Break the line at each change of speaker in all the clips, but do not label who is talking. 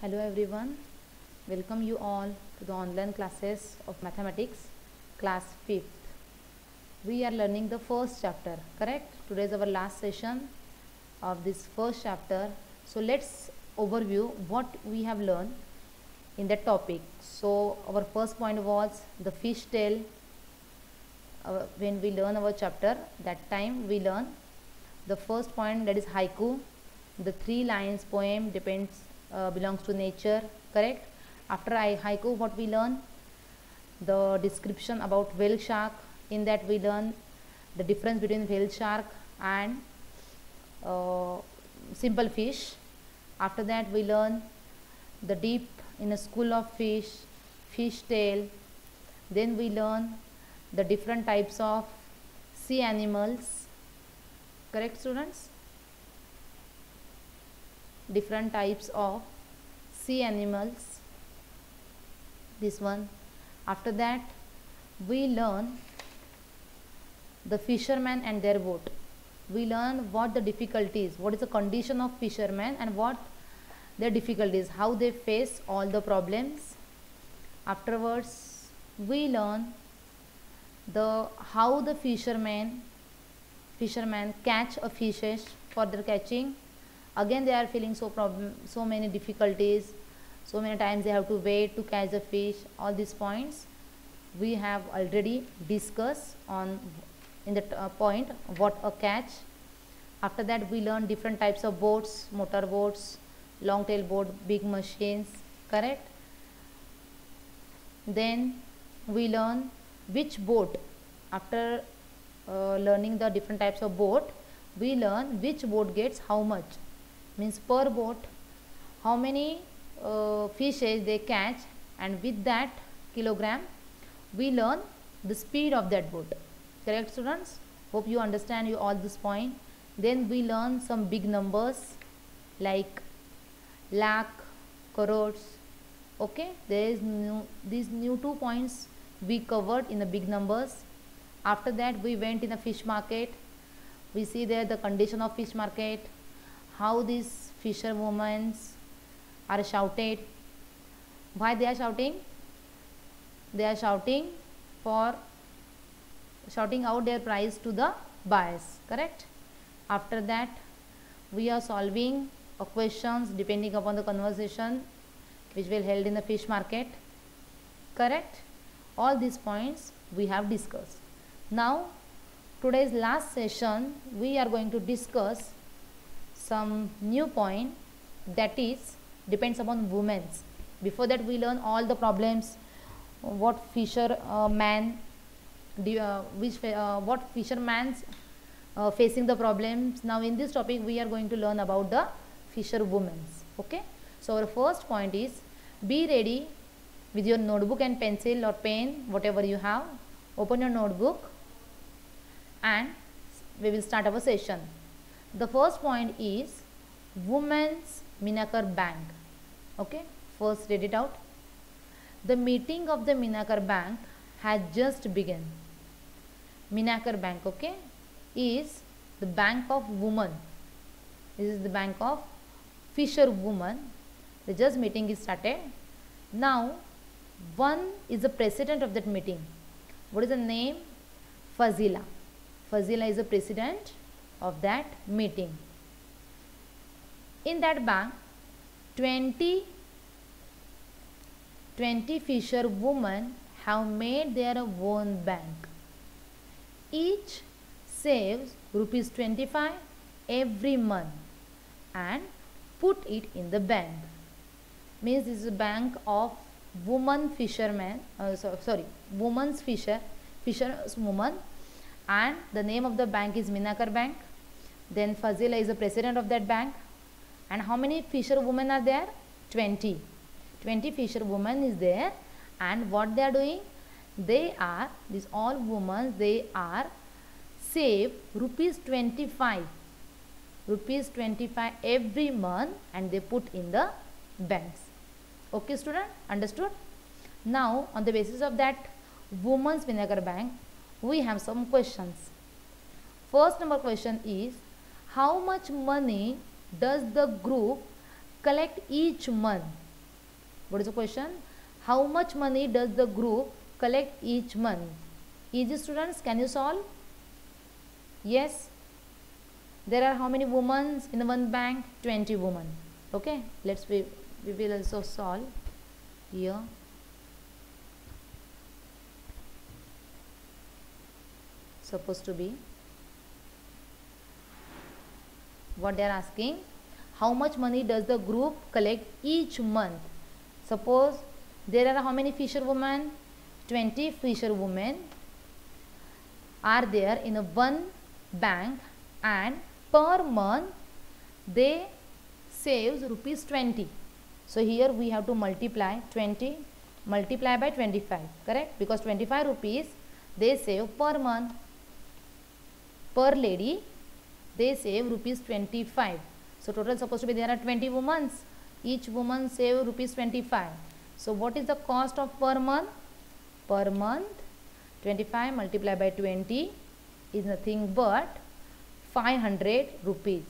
Hello everyone, welcome you all to the online classes of mathematics class 5th. We are learning the first chapter, correct? Today is our last session of this first chapter. So let's overview what we have learned in that topic. So our first point was the fish tail. When we learn our chapter, that time we learn the first point, that is haiku. The 3 lines poem belongs to nature, correct? After haiku, what we learn? The description about whale shark. In that we learn the difference between whale shark and simple fish. After that we learn the deep in a school of fish, fish tail. Then we learn the different types of sea animals, correct students? Different types of sea animals, this one. After that we learn the fishermen and their boat. We learn what the difficulties, what is the condition of fishermen and what their difficulties, how they face all the problems. Afterwards we learn the how the fishermen catch a fishes. For their catching, again they are feeling so many difficulties, so many times they have to wait to catch the fish. All these points we have already discussed on in the point what a catch. After that we learn different types of boats, motor boats, long tail boat, big machines, correct? Then we learn which boat. After learning the different types of boat, we learn which boat gets how much, means per boat how many fishes they catch, and with that kilogram we learn the speed of that boat, correct students? Hope you understand you all this point. Then we learn some big numbers like lakh, crores, okay? There is these new 2 points we covered in the big numbers. After that we went in a fish market. We see there the condition of fish market, how these fisherwomen are shouted. Why they are shouting? They are shouting out their price to the buyers, correct? After that we are solving questions depending upon the conversation which will held in the fish market, correct? All these points we have discussed. Now today's last session we are going to discuss some new point, that is depends upon women. Before that we learn all the problems, what fisherman facing the problems. Now in this topic we are going to learn about the fisherwomen, okay? So our first point is, be ready with your notebook and pencil or pen, whatever you have. Open your notebook and we will start our session. The first point is Women's Minakar Bank, okay? First read it out. The meeting of the Minakar Bank has just begun. Minakar Bank, okay, is the bank of women. This is the bank of fisherwoman. The just meeting is started. Now one is the president of that meeting. What is the name? Fazila. Fazila is the president of that meeting. In that bank 20 fisherwomen have made their own bank. Each saves ₹25 every month and put it in the bank. Means this is a bank of women's fisherwoman, and the name of the bank is Minakar Bank. Then Fazila is the president of that bank. And how many fisherwomen are there? 20 fisherwomen is there. And what they are doing? They are, these all women, they are save ₹25 every month and they put in the banks. Okay student, understood? Now on the basis of that Women's Minakar Bank, we have some questions. First number question is, how much money does the group collect each month? What is the question? How much money does the group collect each month? Easy students, can you solve? Yes. There are how many women in the one bank? 20 women. Okay, we will also solve here. Supposed to be what they are asking, how much money does the group collect each month? Suppose there are how many fisherwomen? 20 fisherwomen are there in a one bank, and per month they saves rupees 20. So here we have to multiply 20 multiply by 25, correct? Because 25 rupees they save per month. Per lady they save rupees 25. So total supposed to be there are 20 women. Each woman save rupees 25. So what is the cost of per month? Per month 25 multiplied by 20 is nothing but 500 rupees.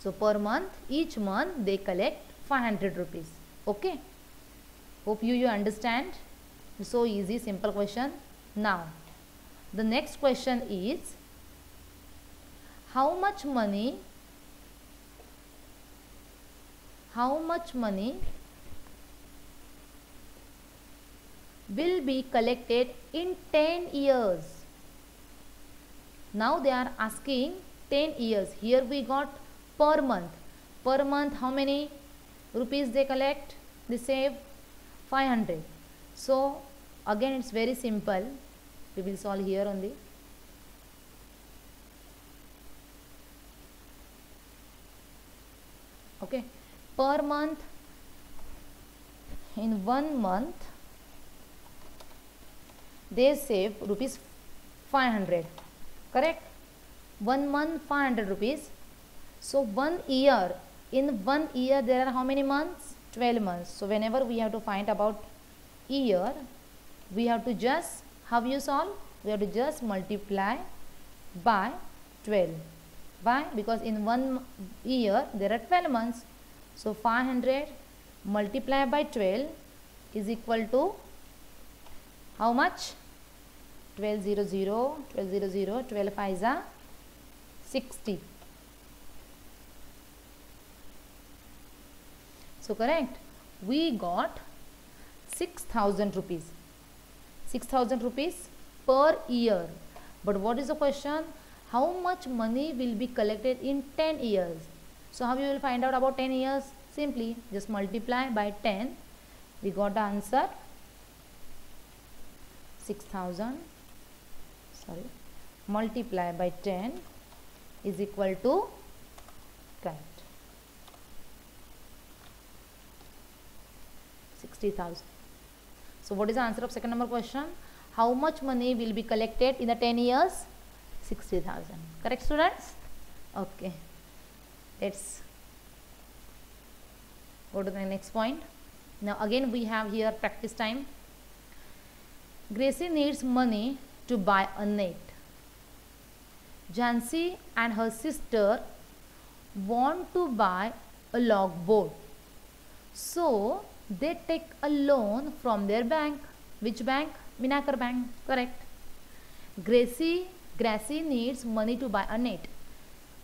So per month, each month they collect 500 rupees. Okay. Hope you understand. So easy, simple question. Now the next question is, how much money will be collected in 10 years? Now they are asking 10 years. Here we got per month. Per month how many rupees they collect? They save 500. So again it's very simple. We will solve here only. Okay, per month, in 1 month they save rupees 500, correct? 1 month 500 rupees. So 1 year, in 1 year there are how many months? 12 months. So whenever we have to find about year, we have to just, how you solve? We have to just multiply by 12. Why? Because in 1 year there are 12 months. So 500 multiplied by 12 is equal to how much? 1200, 1200, 12 5s are 60. So correct, we got 6,000 rupees. 6,000 rupees per year. But what is the question? How much money will be collected in 10 years? So how you will find out about 10 years? Simply just multiply by 10. We got the answer 6,000. Sorry, multiply by 10 is equal to, correct, 60,000. So what is the answer of second number question? How much money will be collected in the 10 years? 60,000. Correct, students? Okay. Let's go to the next point. Now again we have here practice time. Gracie needs money to buy a net. Jhansi and her sister want to buy a log boat. So they take a loan from their bank. Which bank? Minakar Bank. Correct. Gracie needs money to buy a net,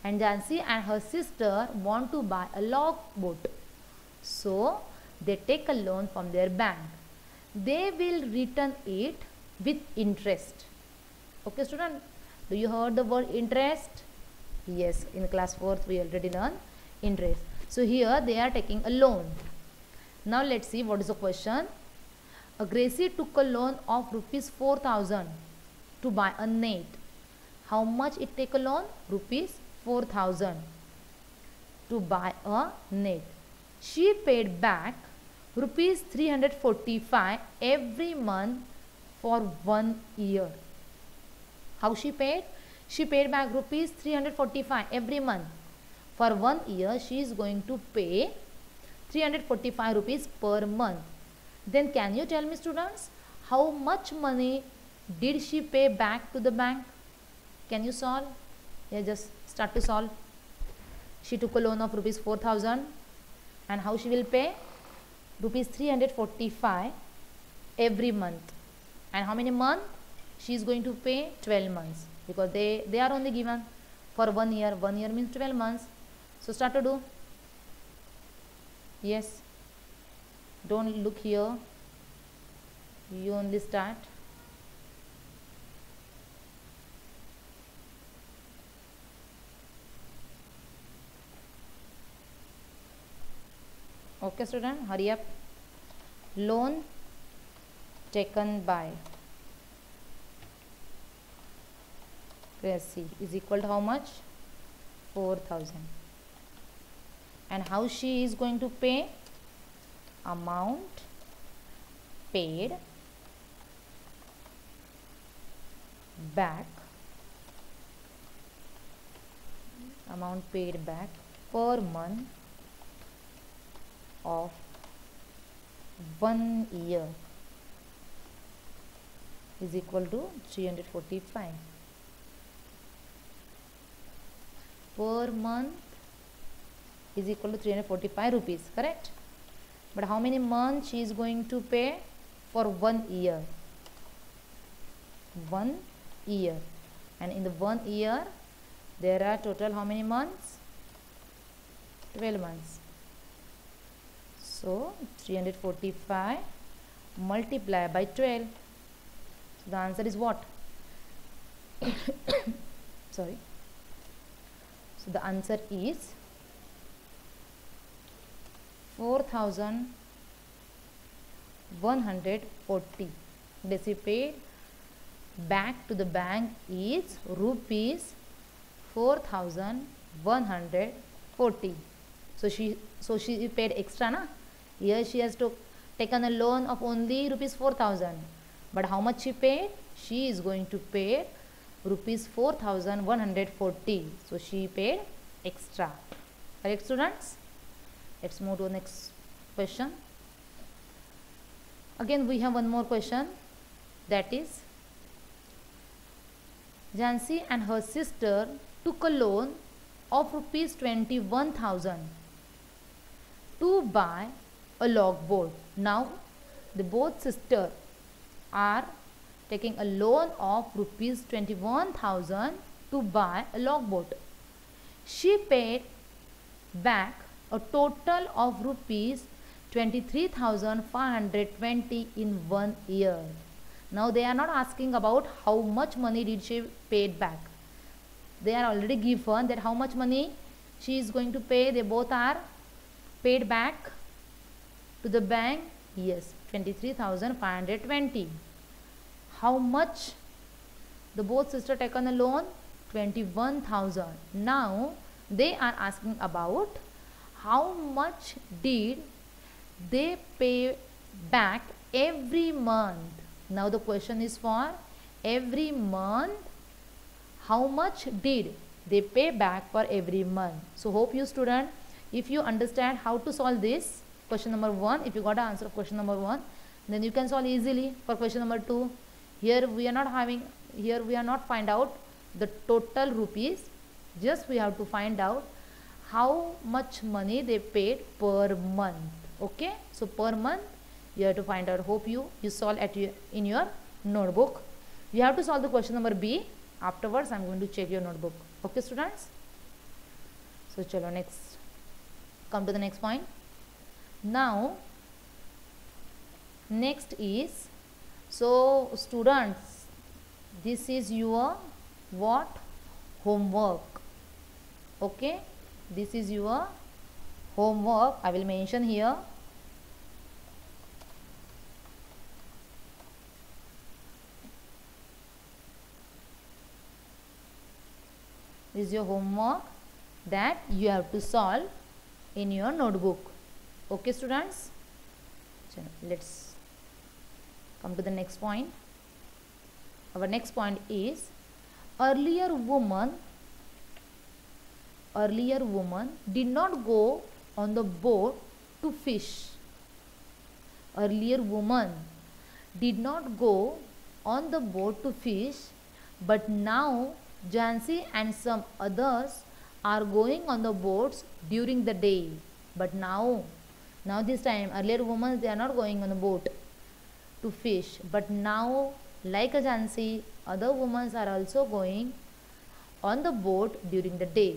and Jhansi and her sister want to buy a log boat. So they take a loan from their bank. They will return it with interest. Okay, student, do you heard the word interest? Yes, in class 4th we already learned interest. So here they are taking a loan. Now let's see what is the question. Gracie took a loan of rupees 4,000 to buy a net. How much it take a loan? Rupees 4,000 to buy a net. She paid back rupees 345 every month for 1 year. How she paid? She paid back rupees 345 every month. For 1 year she is going to pay 345 rupees per month. Then can you tell me, students, how much money did she pay back to the bank? Can you solve? Yeah, just start to solve. She took a loan of rupees 4,000, and how she will pay? rupees 345 every month. And how many months she is going to pay? 12 months, because they are only given for 1 year. 1 year means 12 months. So start to do. Yes, don't look here, you only start. Okay student, hurry up. Loan taken by Gracie is equal to how much? 4,000. And how she is going to pay? Amount paid back, amount paid back per month of 1 year is equal to 345 per month is equal to 345 rupees, correct? But how many months she is going to pay? For 1 year. 1 year. And in the 1 year there are total how many months? 12 months. So 345 multiplied by 12. So the answer is what? Sorry. So the answer is 4,140. They paid back to the bank is rupees 4,140. So she paid extra, na? Here she has to taken a loan of only rupees 4,000. But how much she paid? She is going to pay rupees 4,140. So she paid extra. Correct students? Let's move to the next question. Again we have one more question, that is Jhansi and her sister took a loan of rupees 21,000 to buy a logboat. Now the both sisters are taking a loan of rupees 21,000 to buy a logboat. She paid back a total of rupees 23,520 in 1 year. Now they are not asking about how much money did she paid back. They are already given that how much money she is going to pay. They both are paid back to the bank. Yes, 23,520. How much the both sister taken a loan? 21,000. Now they are asking about how much did they pay back every month. Now the question is for every month. How much did they pay back for every month? So hope you student, if you understand how to solve this question number 1, if you got the answer of question number 1, then you can solve easily for question number 2. Here we are not find out the total rupees, just we have to find out how much money they paid per month. Okay, so per month you have to find out. Hope you solve in your notebook. You have to solve the question number B. Afterwards I am going to check your notebook. Okay students, so chalo next, come to the next point. Now next is, so students, this is your what? Homework. Okay, this is your homework. I will mention here. This is your homework that you have to solve in your notebook. Okay students, so let's come to the next point. Our next point is earlier woman did not go on the boat to fish. Earlier woman did not go on the boat to fish, but now Jhansi and some others are going on the boats during the day. But now Now this time, earlier women, they are not going on a boat to fish, but now, like a Jhansi, other women are also going on the boat during the day.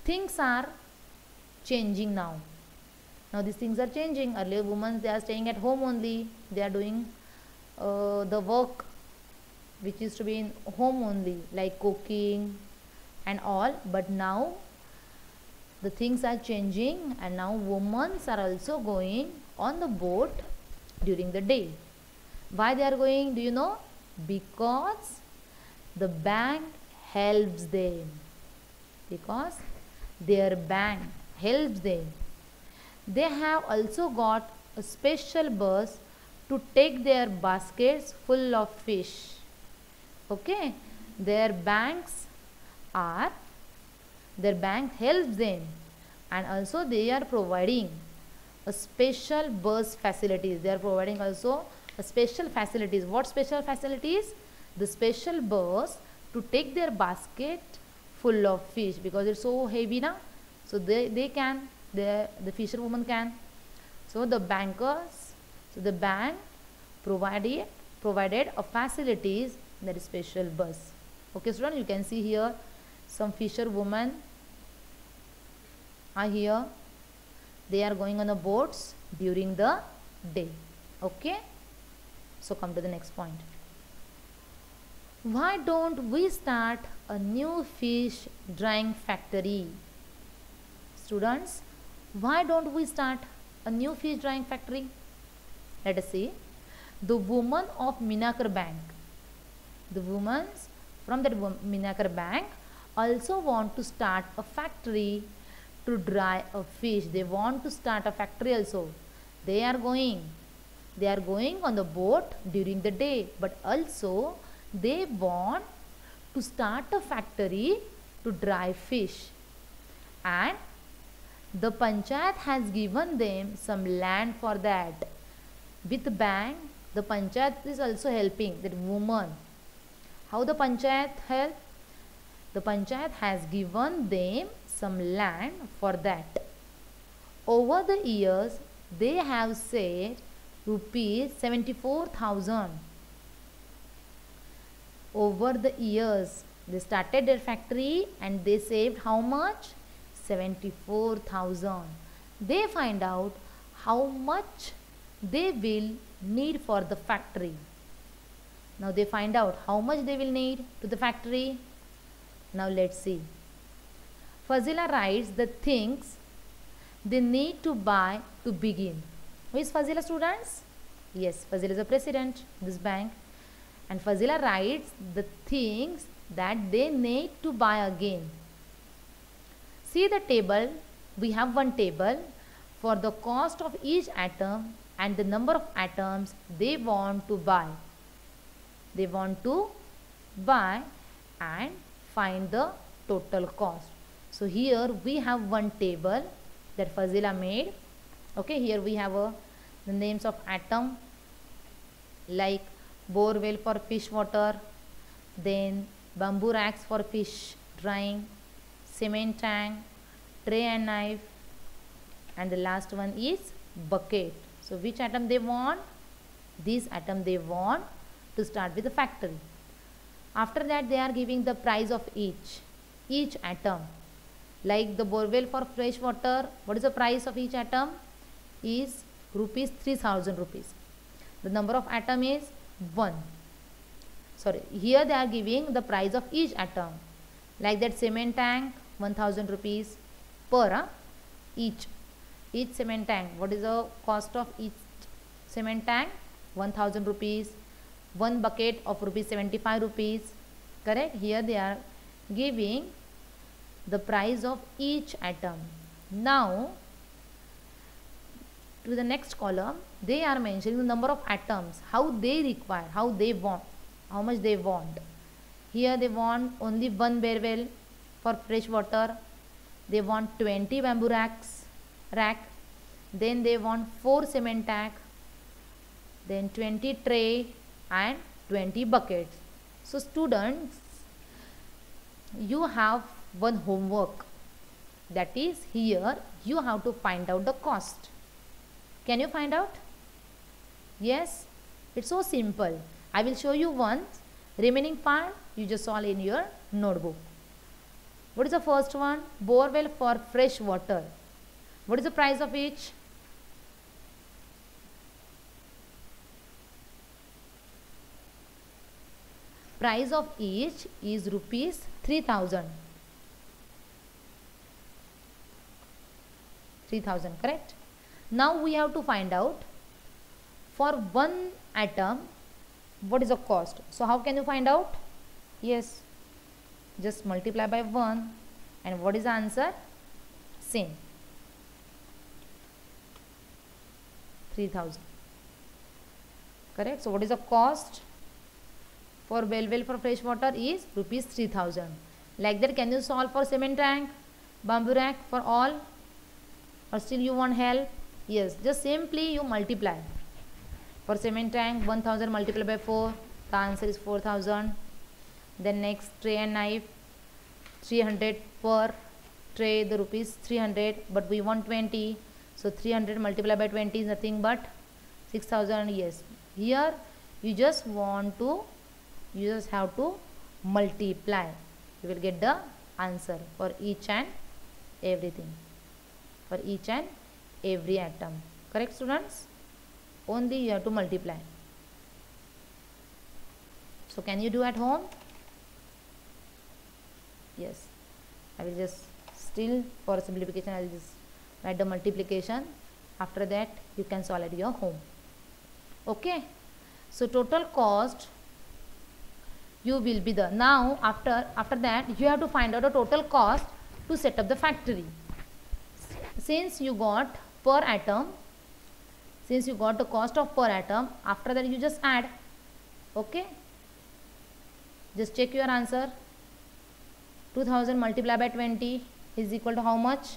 Things are changing now. Now these things are changing. Earlier women, they are staying at home only. They are doing the work which is to be in home only, like cooking and all. But now the things are changing, and now women are also going on the boat during the day. Why they are going, do you know? Because the bank helps them. Because their bank helps them. They have also got a special bus to take their baskets full of fish. Okay, their bank helps them, and also they are providing a special bus facilities. They are providing also a special facilities. What special facilities? The special bus to take their basket full of fish, because it's so heavy now. So they can, the fisherwoman can. So the bank provided a facilities, that is special bus. Okay students, you can see here some fisherwomen are here. They are going on the boats during the day. Okay, so come to the next point. Why don't we start a new fish drying factory? Students, why don't we start a new fish drying factory? Let us see. The women of Minakar Bank, the women from that Minakar Bank also want to start a factory to dry a fish. They want to start a factory also. They are going on the boat during the day, but also they want to start a factory to dry fish. And the panchayat has given them some land for that. With the bank, the panchayat is also helping that woman. How the panchayat help? The panchayat has given them some land for that. Over the years, they have saved rupees 74,000. Over the years, they started their factory and they saved how much? 74,000. They find out how much they will need for the factory. Now they find out how much they will need to the factory. Now let's see. Fazila writes the things they need to buy to begin. Who is Fazila, students? Yes, Fazila is the president of this bank. And Fazila writes the things that they need to buy again. See the table. We have one table for the cost of each atom and the number of atoms they want to buy. They want to buy and find the total cost. So here we have one table that Fazila made. Okay, here we have the names of atom, like bore well for fish water, then bamboo racks for fish drying, cement tank, tray and knife, and the last one is bucket. So which atom they want? This atom they want to start with the factory. After that they are giving the price of each atom. Like the borewell for fresh water, what is the price of each atom? Is rupees 3,000 rupees. The number of atom is 1. Sorry, here they are giving the price of each atom. Like that cement tank, 1,000 rupees per each cement tank. What is the cost of each cement tank? 1,000 rupees. One bucket of rupees 75 rupees. Correct? Here they are giving the price of each atom. Now to the next column, they are mentioning the number of atoms, how they require, how they want, how much they want. Here they want only one borewell for fresh water. They want 20 bamboo rack. Then they want 4 cement tank, then 20 tray and 20 buckets. So students, you have one homework, that is here you have to find out the cost. Can you find out? Yes, it's so simple. I will show you once. Remaining part you just solve in your notebook. What is the first one? Borewell for fresh water. What is the price of each? Price of each is rupees 3000. 3000, correct? Now we have to find out for one atom what is the cost. So how can you find out? Yes, just multiply by 1, and what is the answer? Same, 3000, correct? So what is the cost for well for fresh water is rupees 3000. Like that, can you solve for cement tank, bamboo rack, for all, or still you want help? Yes, just simply you multiply. For cement tank, 1000 multiplied by 4, the answer is 4000. Then next, tray and knife, 300 per tray, the rupees 300, but we want 20, so 300 multiplied by 20 is nothing but 6000. Yes, here you just have to multiply. You will get the answer for each and everything, for each and every atom. Correct, students? Only you have to multiply. So can you do at home? Yes, I will just still for simplification I will just write the multiplication. After that you can solve at your home. Okay, so total cost you will be the, now after that you have to find out the total cost to set up the factory. Since you got per atom, since you got the cost of per atom, after that you just add. Okay, just check your answer. 2000 multiplied by 20 is equal to how much?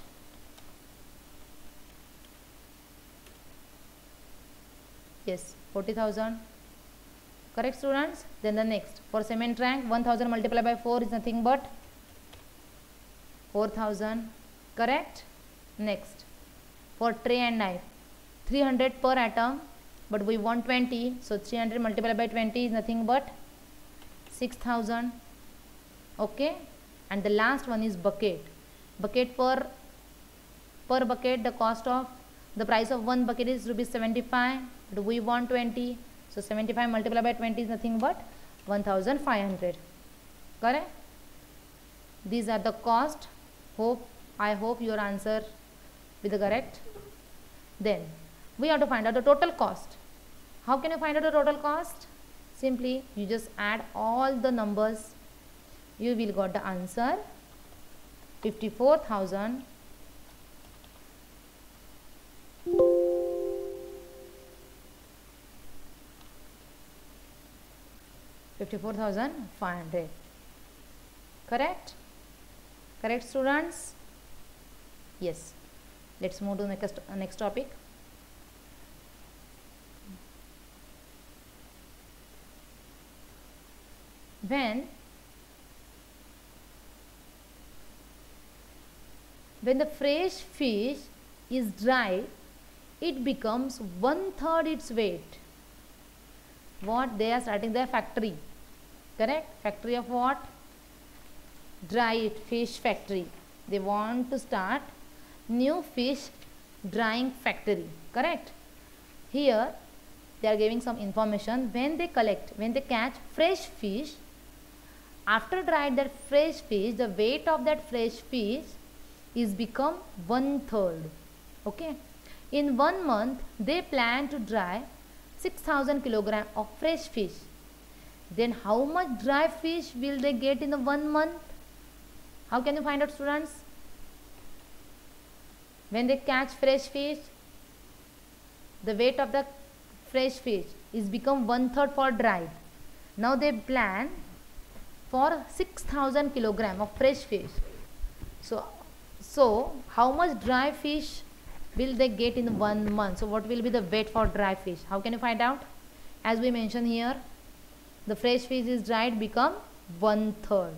Yes, 40,000. Correct, students? Then the next, for cement tank, 1000 multiplied by 4 is nothing but 4000. Correct? Next, for tray and knife, 300 per atom, but we want 20, so 300 multiplied by 20 is nothing but 6000. Okay, and the last one is bucket. Bucket, per bucket the cost of, the price of one bucket is rupees 75, but we want 20, so 75 multiplied by 20 is nothing but 1500. Correct? These are the cost. I hope your answer will be correct. Then we have to find out the total cost. How can you find out the total cost? Simply you just add all the numbers, you will got the answer 54,000 54,500. Correct? Correct, students? Yes. Let's move to the next topic. When the fresh fish is dried, it becomes 1/3 its weight. What? They are starting their factory. Correct? Factory of what? Dried fish factory. They want to start new fish drying factory. Correct? Here they are giving some information. When they catch fresh fish, after dried that fresh fish, the weight of that fresh fish is become 1/3. Okay, in 1 month they plan to dry 6000 kilograms of fresh fish. Then how much dry fish will they get in the 1 month? How can you find out, students? When they catch fresh fish, the weight of the fresh fish is become 1/3 for dried. Now they plan for 6000 kilograms of fresh fish. So how much dry fish will they get in 1 month? So what will be the weight for dry fish? How can you find out? As we mentioned here, the fresh fish is dried become 1/3.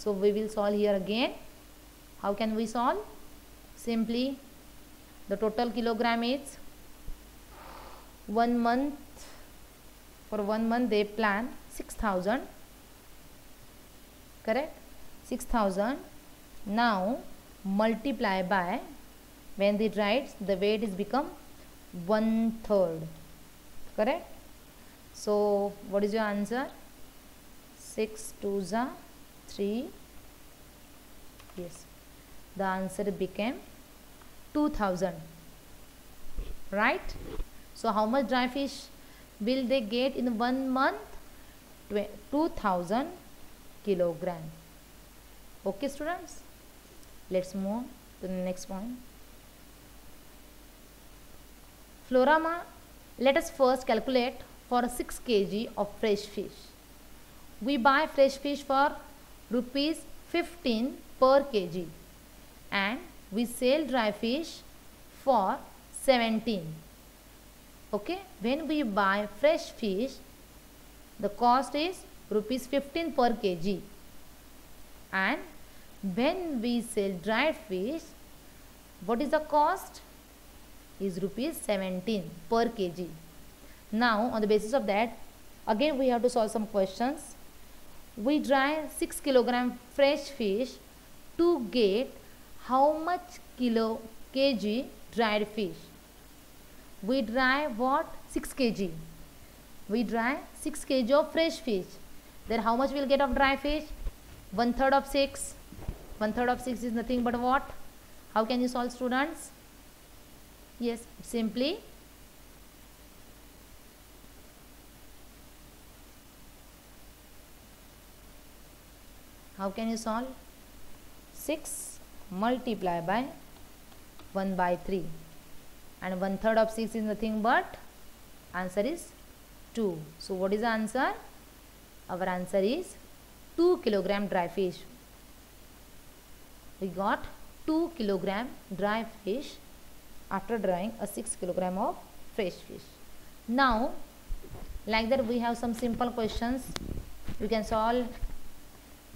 So we will solve here again. How can we solve? Simply the total kilogram is 1 month, for 1 month they plan 6,000, correct? 6,000. Now multiply by, when they write, the weight is become 1/3, correct? So what is your answer? 6 2s are 3. Yes, the answer became 2,000, right? So how much dry fish will they get in 1 month? 2,000 kilogram. Okay students, let's move to the next point. Florama, let us first calculate for 6 kg of fresh fish. We buy fresh fish for rupees 15 per kg and we sell dry fish for 17. Okay, when we buy fresh fish, the cost is rupees 15 per kg, and when we sell dried fish, what is the cost? Is rupees 17 per kg. Now on the basis of that, again we have to solve some questions. We dry 6 kilogram fresh fish to get how much kg dried fish? We dry what? 6 kg. We dry 6 kg of fresh fish. Then how much we will get of dry fish? 1/3 of 6. 1/3 of 6 is nothing but what? How can you solve, students? Yes, simply how can you solve? 6 multiply by 1/3, and 1/3 of 6 is nothing but, answer is 2. So what is the answer? Our answer is 2 kilogram dry fish. We got 2 kilogram dry fish after drying a 6 kilogram of fresh fish. Now like that we have some simple questions you can solve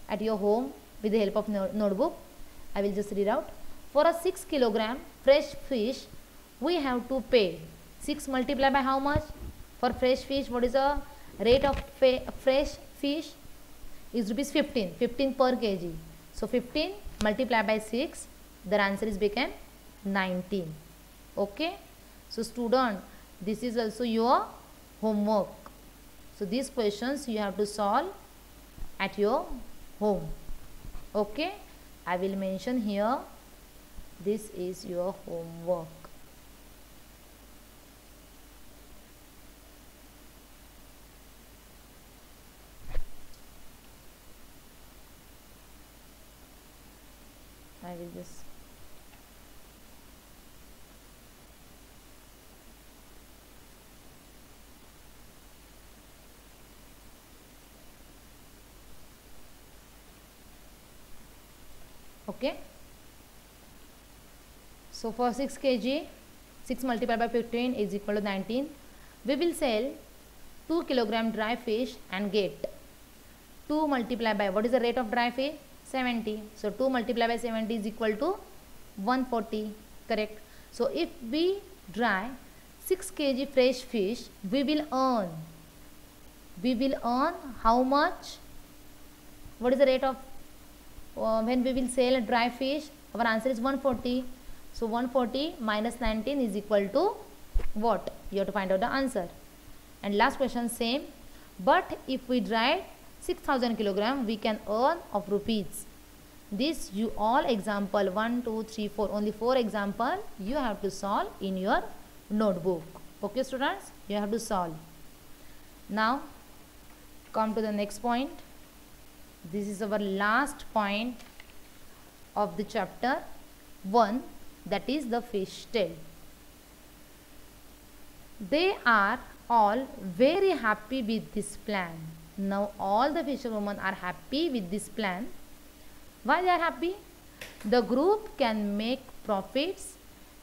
at your home with the help of notebook. I will just read out. For a 6 kilogram fresh fish, we have to pay 6 multiplied by how much? For fresh fish, what is the rate of fresh fish? Is rupees 15. 15 per kg. So 15 multiplied by 6, the answer is became 19. Okay. So student, this is also your homework. So these questions you have to solve at your home. Okay. I will mention here, this is your homework. I will just okay. So for 6 kg, 6 multiplied by 15 is equal to 19. We will sell 2 kilogram dry fish and get 2 multiplied by, what is the rate of dry fish? 70. So 2 multiplied by 70 is equal to 140, correct? So if we dry 6 kg fresh fish, we will earn how much? What is the rate of when we will sell a dry fish? Our answer is 140. So 140 minus 19 is equal to what? You have to find out the answer. And last question same. But if we dry 6,000 kilogram, we can earn of rupees. This you all example 1, 2, 3, 4. Only 4 example you have to solve in your notebook. Okay students, you have to solve. Now come to the next point. This is our last point of the chapter 1, that is the fish tail. They are all very happy with this plan. Now all the fisherwomen are happy with this plan. Why they are happy? The group can make profits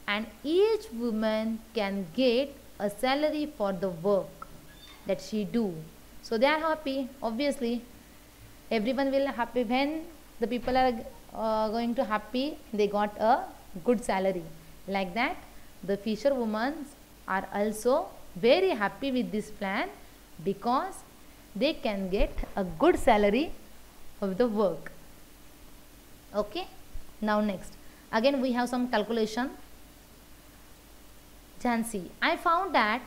and each woman can get a salary for the work that she do. So they are happy. Obviously everyone will happy when the people are going to happy, they got a good salary. Like that the fisherwomen are also very happy with this plan because they can get a good salary of the work. Okay, now next, again we have some calculation. Jhansi, I found that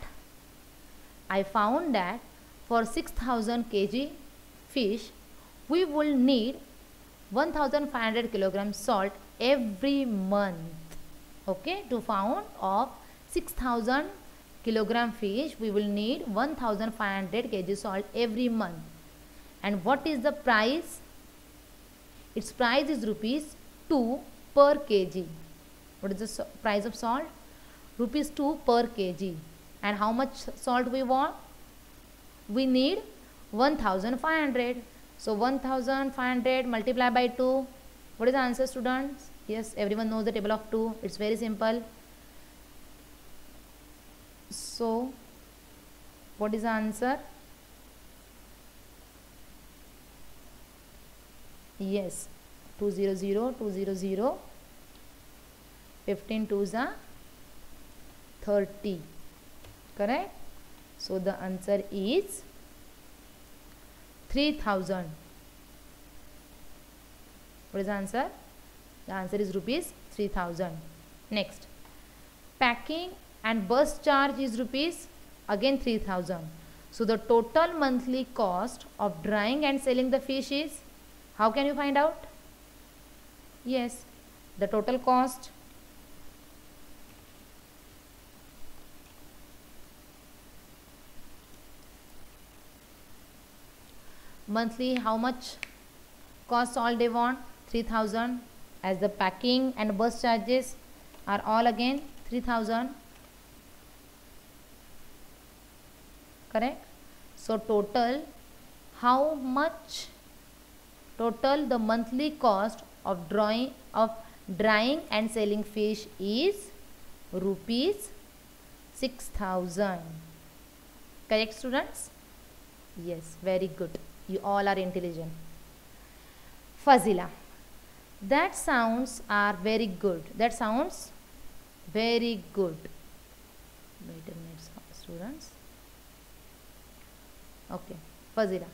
for 6000 kg fish we will need 1500 kilogram salt every month. Okay, to found of 6000 kilogram fish we will need 1500 kg salt every month. And what is the price? Its price is rupees 2 per kg. What is the price of salt? Rupees 2 per kg. And how much salt we want? We need 1500. So 1500 multiplied by 2. What is the answer, students? Yes, everyone knows the table of 2. It's very simple. So what is the answer? Yes, 200, 200, 15 2s are 30. Correct? So the answer is 3000. What is the answer? The answer is rupees 3000. Next, packing and bus charge is rupees again 3000. So the total monthly cost of drying and selling the fish is, how can you find out? Yes, the total cost monthly, how much cost all they want? 3000, as the packing and bus charges are all again 3000. Correct? So total, how much total the monthly cost of drying and selling fish is rupees 6000. Correct, students? Yes, very good. You all are intelligent. Fazila, that sounds are very good. That sounds very good. Wait a minute, students. Okay, Fazila,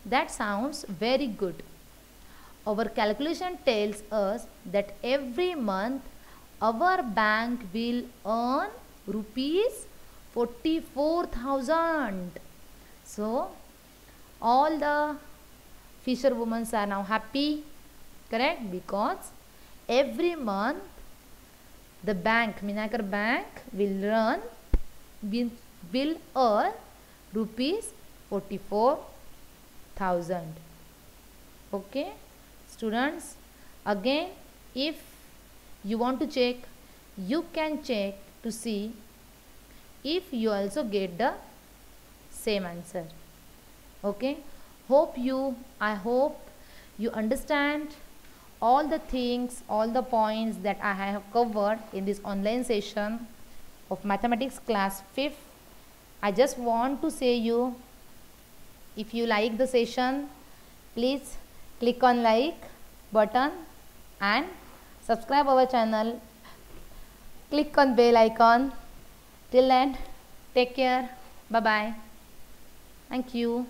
that sounds very good. Our calculation tells us that every month our bank will earn rupees 44,000. So all the fisherwomen are now happy, correct? Because every month the bank, Minakar Bank will earn rupees 44,000. Okay, students, again if you want to check, you can check to see if you also get the same answer. Okay, I hope you understand all the things, all the points that I have covered in this online session of mathematics class 5th. I just want to say you, if you like the session, please click on like button and subscribe our channel. Click on bell icon. Till then, take care. Bye bye. Thank you.